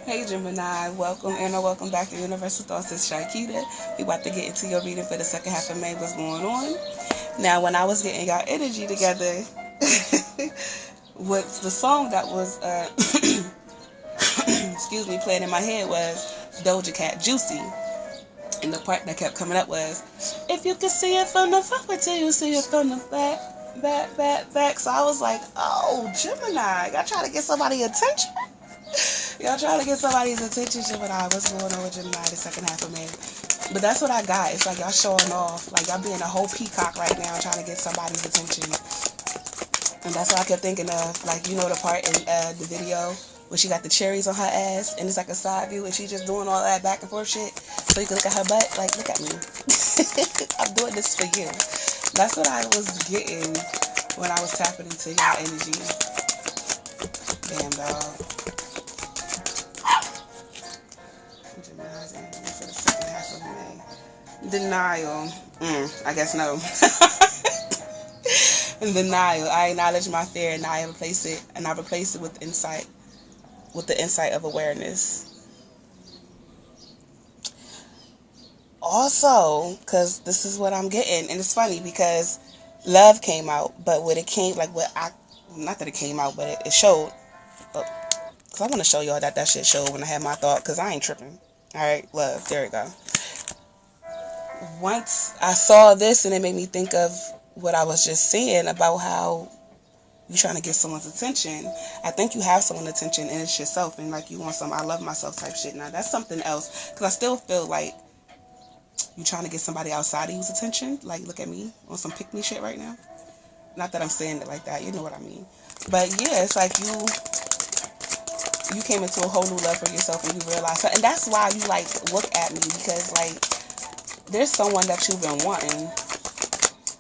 Hey Gemini, welcome or welcome back to Universal Thoughts. It's Sharkita. We about to get into your reading for the second half of May. What's going on? Now, when I was getting y'all energy together, what the song that was, excuse me, playing in my head was Doja Cat, Juicy. And the part that kept coming up was, if you can see it from the front, wait till you see it from the back. So I was like, oh, Gemini, y'all trying to get somebody's attention? Y'all trying to get somebody's attention, Gemini. What's going on with Gemini the second half of May? But that's what I got. It's like y'all showing off. Like y'all being a whole peacock right now trying to get somebody's attention. And that's what I kept thinking of. Like, you know the part in the video where she got the cherries on her ass and it's like a side view and she just doing all that back and forth shit so you can look at her butt. Like, look at me. I'm doing this for you. That's what I was getting when I was tapping into your energy. Damn, dog. Gemini's energy for the second half of May. Denial. I guess no. Denial. I acknowledge my fear and I replace it with insight. With the insight of awareness. Also, because this is what I'm getting, and it's funny because love came out, but when it came, like not that it came out, but it showed. Because I want to show y'all that shit showed when I had my thought, because I ain't tripping. Alright, love, there we go. Once I saw this, and it made me think of what I was just saying about how you trying to get someone's attention. I think you have someone's attention and it's yourself, and like you want some I love myself type shit. Now that's something else, because I still feel like you trying to get somebody outside of you's attention. Like, look at me on some pick me shit right now. Not that I'm saying it like that, you know what I mean. But yeah, it's like you came into a whole new love for yourself and you realize, and that's why you like look at me, because like there's someone that you've been wanting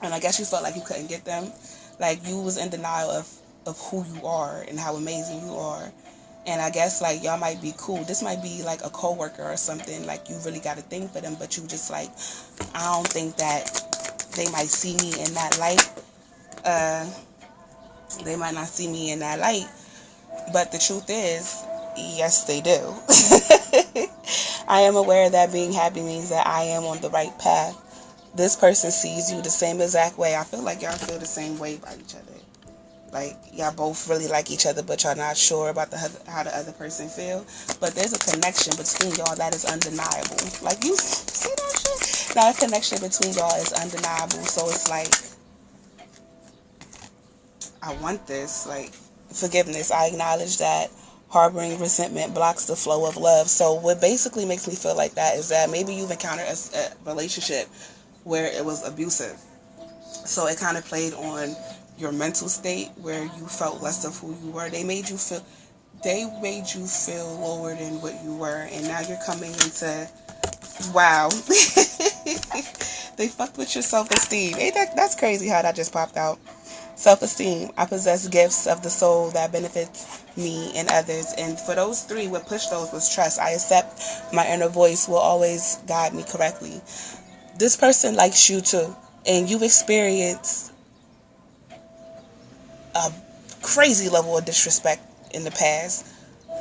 and I guess you felt like you couldn't get them. Like, you was in denial of who you are and how amazing you are. And I guess, like, y'all might be cool. This might be, like, a coworker or something. Like, you really got a thing for them, but you just, like, I don't think that they might see me in that light. They might not see me in that light. But the truth is, yes, they do. I am aware that being happy means that I am on the right path. This person sees you the same exact way. I feel like y'all feel the same way about each other. Like, y'all both really like each other, but y'all not sure about how the other person feel. But there's a connection between y'all that is undeniable. Like, you see that shit? Now, a connection between y'all is undeniable. So it's like, I want this. Like, forgiveness. I acknowledge that harboring resentment blocks the flow of love. So what basically makes me feel like that is that maybe you've encountered a relationship where it was abusive. So it kind of played on your mental state where you felt less of who you were. They made you feel lower than what you were, and now you're coming into, wow. They fucked with your self-esteem. Ain't that's crazy how that just popped out. Self-esteem. I possess gifts of the soul that benefits me and others. And for those three, what pushed those was trust. I accept my inner voice will always guide me correctly. This person likes you too, and you've experienced a crazy level of disrespect in the past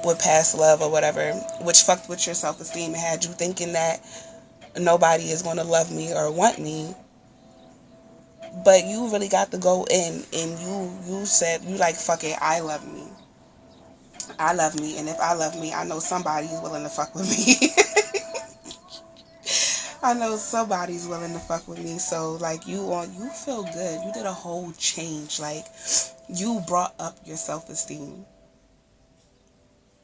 with past love or whatever, which fucked with your self-esteem and had you thinking that nobody is going to love me or want me. But you really got to go in and you said, you like, fuck it, I love me. I love me, and if I love me, I know somebody's willing to fuck with me. I know somebody's willing to fuck with me. So like, you feel good. You did a whole change. Like, you brought up your self-esteem.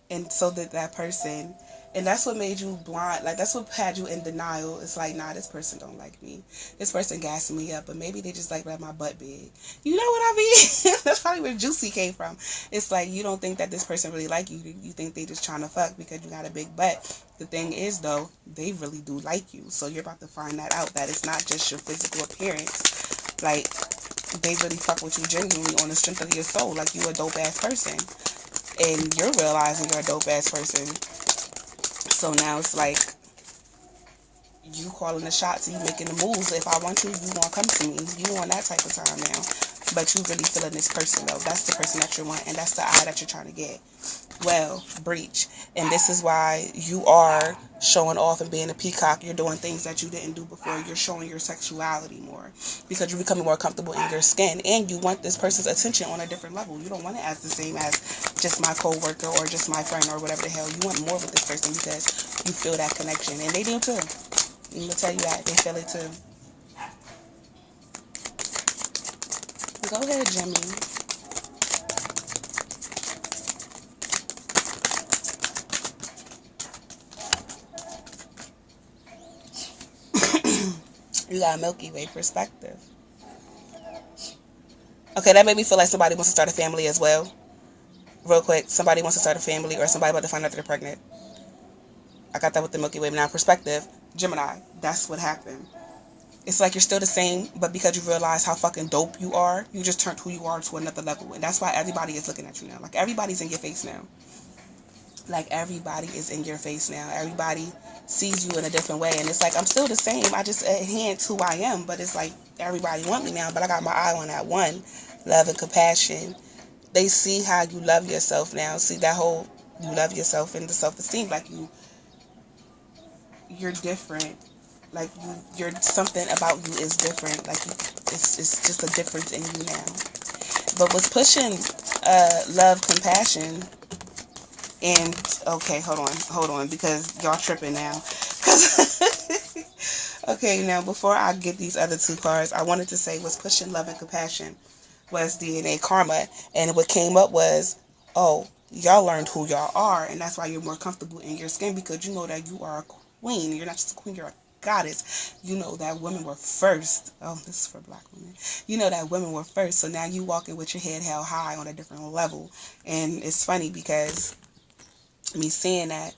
And so did that person. And that's what made you blind. Like, that's what had you in denial. It's like, nah, this person don't like me. This person gassing me up. But maybe they just like my butt big. You know what I mean? That's probably where Juicy came from. It's like, you don't think that this person really like you. You think they just trying to fuck because you got a big butt. The thing is, though, they really do like you. So you're about to find that out. That it's not just your physical appearance. Like, they really fuck with you genuinely on the strength of your soul. Like, you a dope-ass person. And you're realizing you're a dope-ass person. So now it's like, you calling the shots and you making the moves. If I want to, you want to come to me. You on that type of time now. But you really feeling this person, though. That's the person that you want, and that's the eye that you're trying to get. Well, breach. And this is why you are showing off and being a peacock. You're doing things that you didn't do before. You're showing your sexuality more because you're becoming more comfortable in your skin. And you want this person's attention on a different level. You don't want it as the same as just my co-worker or just my friend or whatever the hell. You want more with this person because you feel that connection. And they do too. I'm going to tell you that. They feel it too. Go ahead, Gemini. You got a Milky Way perspective. Okay, that made me feel like somebody wants to start a family as well. Real quick, somebody wants to start a family or somebody about to find out they're pregnant. I got that with the Milky Way. Now, perspective, Gemini, that's what happened. It's like you're still the same, but because you realize how fucking dope you are, you just turned who you are to another level. And that's why everybody is looking at you now. Like, everybody's in your face now. Like, everybody is in your face now. Everybody sees you in a different way. And it's like, I'm still the same. I just enhance who I am. But it's like, everybody want me now. But I got my eye on that one. Love and compassion. They see how you love yourself now. See that whole, you love yourself and the self-esteem. Like, you're different. Like, you're something about you is different. Like, it's just a difference in you now. But what's pushing love, compassion, and, okay, hold on, because y'all tripping now. Okay, now, before I get these other two cards, I wanted to say what's pushing love and compassion was DNA karma. And what came up was, oh, y'all learned who y'all are, and that's why you're more comfortable in your skin, because you know that you are a queen. You're not just a queen, you're a goddess. You know that women were first. Oh, this is for black women. You know that women were first, so now you walking with your head held high on a different level. And it's funny because me saying that,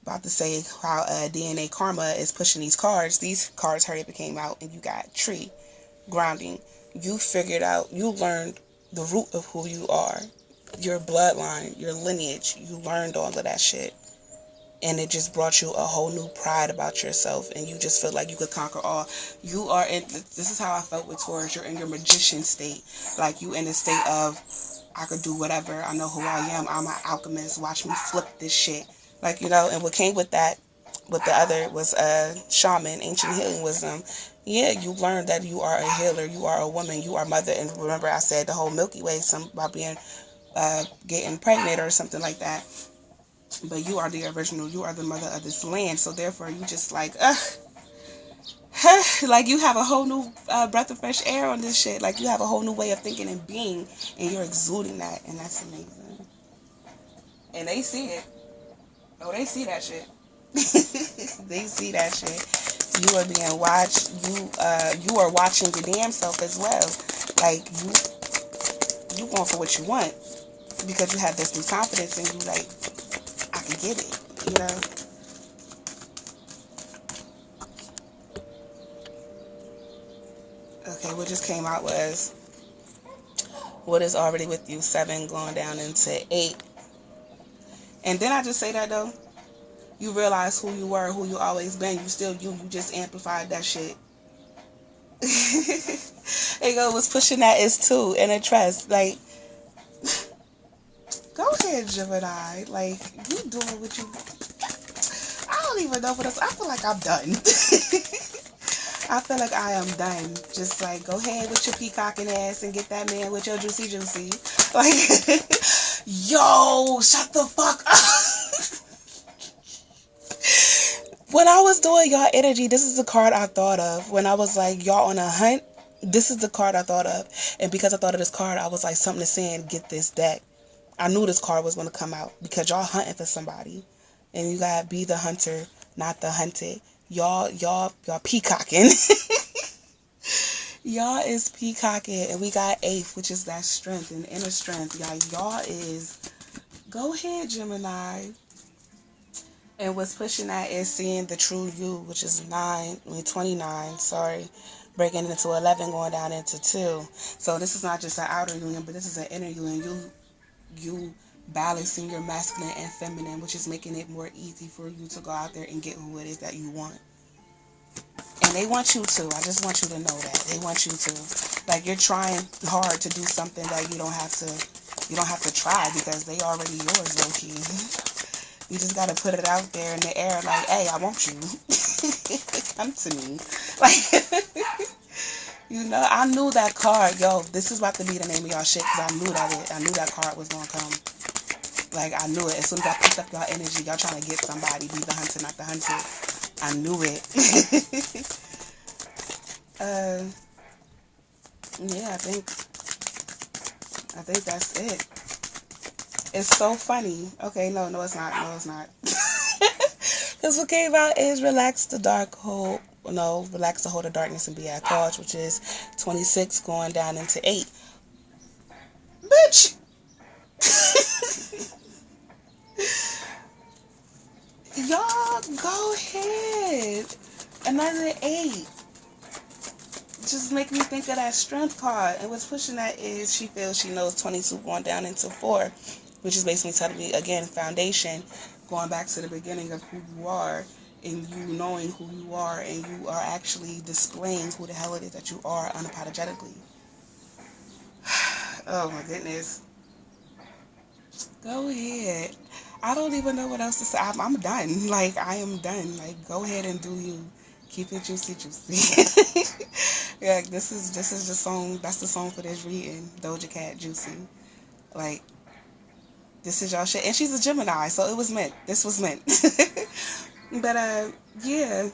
about to say how DNA karma is pushing these cards. These cards hurry up and came out, and you got tree, grounding. You figured out, you learned the root of who you are, your bloodline, your lineage. You learned all of that shit. And it just brought you a whole new pride about yourself, and you just feel like you could conquer all. You are in, this is how I felt with Taurus, you're in your magician state. Like, you in the state of, I could do whatever, I know who I am, I'm an alchemist, watch me flip this shit. Like, you know, and what came with that, with the other, was shaman, ancient healing wisdom. Yeah, you learned that you are a healer, you are a woman, you are mother. And remember I said the whole Milky Way, some about being, getting pregnant or something like that. But you are the original. You are the mother of this land. So therefore, you just like, like you have a whole new breath of fresh air on this shit. Like, you have a whole new way of thinking and being, and you're exuding that, and that's amazing. And they see it. Oh, they see that shit. They see that shit. You are being watched. You are watching your damn self as well. Like, you going for what you want because you have this new confidence, and you like, I can get it, you know. Okay, what just came out was, what is already with you? 7 going down into 8. And then I just say that though, you realize who you were, who you always been. You still you just amplified that shit. There you go, what's pushing that is 2 and a trust. Like, go ahead, Gemini. Like, you doing what you, I don't even know what else. I feel like I'm done. I feel like I am done. Just like, go ahead with your peacocking ass and get that man with your juicy. Like, yo, shut the fuck up. When I was doing y'all energy, this is the card I thought of. When I was like, y'all on a hunt, this is the card I thought of. And because I thought of this card, I was like, something is saying, get this deck. I knew this card was going to come out because y'all hunting for somebody. And you got to be the hunter, not the hunted. Y'all peacocking. Y'all is peacocking. And we got 8th, which is that strength and inner strength. Y'all is, go ahead, Gemini. And what's pushing that is seeing the true you, which is 29, sorry. Breaking into 11, going down into 2. So this is not just an outer union, but this is an inner union. You balancing your masculine and feminine, which is making it more easy for you to go out there and get who it is that you want. And they want you to. I just want you to know that. They want you to. Like, you're trying hard to do something that you don't have to try because they already yours, low key. You just gotta put it out there in the air like, hey, I want you. Come to me. Like, you know, I knew that card, yo, this is about to be the name of y'all shit, because I knew that card was gonna come. Like, I knew it. As soon as I picked up y'all energy, y'all trying to get somebody, be the hunter, not the hunted. I knew it. Yeah, I think that's it. It's so funny. Okay, no, it's not. No, it's not. Because what came out is relax the hold of darkness and be at cause, which is 26 going down into 8. Bitch! Y'all, go ahead. Another 8. Just make me think of that strength card. And what's pushing that is she feels she knows 22 going down into 4, which is basically telling me, again, foundation, going back to the beginning of who you are, and you knowing who you are, and you are actually displaying who the hell it is that you are unapologetically. Oh my goodness. Go ahead. I don't even know what else to say. I'm done. Like, I am done. Like, go ahead and do you. Keep it juicy, juicy. Yeah, this is the song. That's the song for this reading. Doja Cat, Juicy. Like, this is y'all shit. And she's a Gemini, so it was meant. This was meant. But, yeah.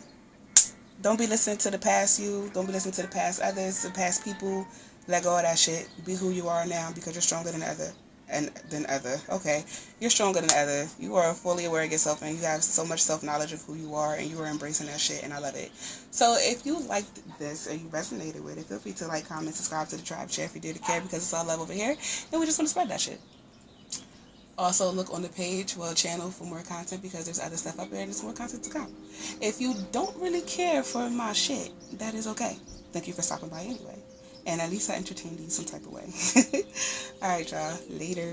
Don't be listening to the past you. Don't be listening to the past others, the past people. Let go of that shit. Be who you are now, because you're stronger than other. Okay, you're stronger than other. You are fully aware of yourself, and you have so much self-knowledge of who you are, and you are embracing that shit, and I love it. So if you liked this or you resonated with it, feel free to like, comment, subscribe to the tribe chat if you did care, because it's all love over here, and we just want to spread that shit. Also, look on the page, channel, for more content, because there's other stuff up there and there's more content to come. If you don't really care for my shit, that is okay. Thank you for stopping by anyway. And at least I entertained you some type of way. Alright, y'all. Later.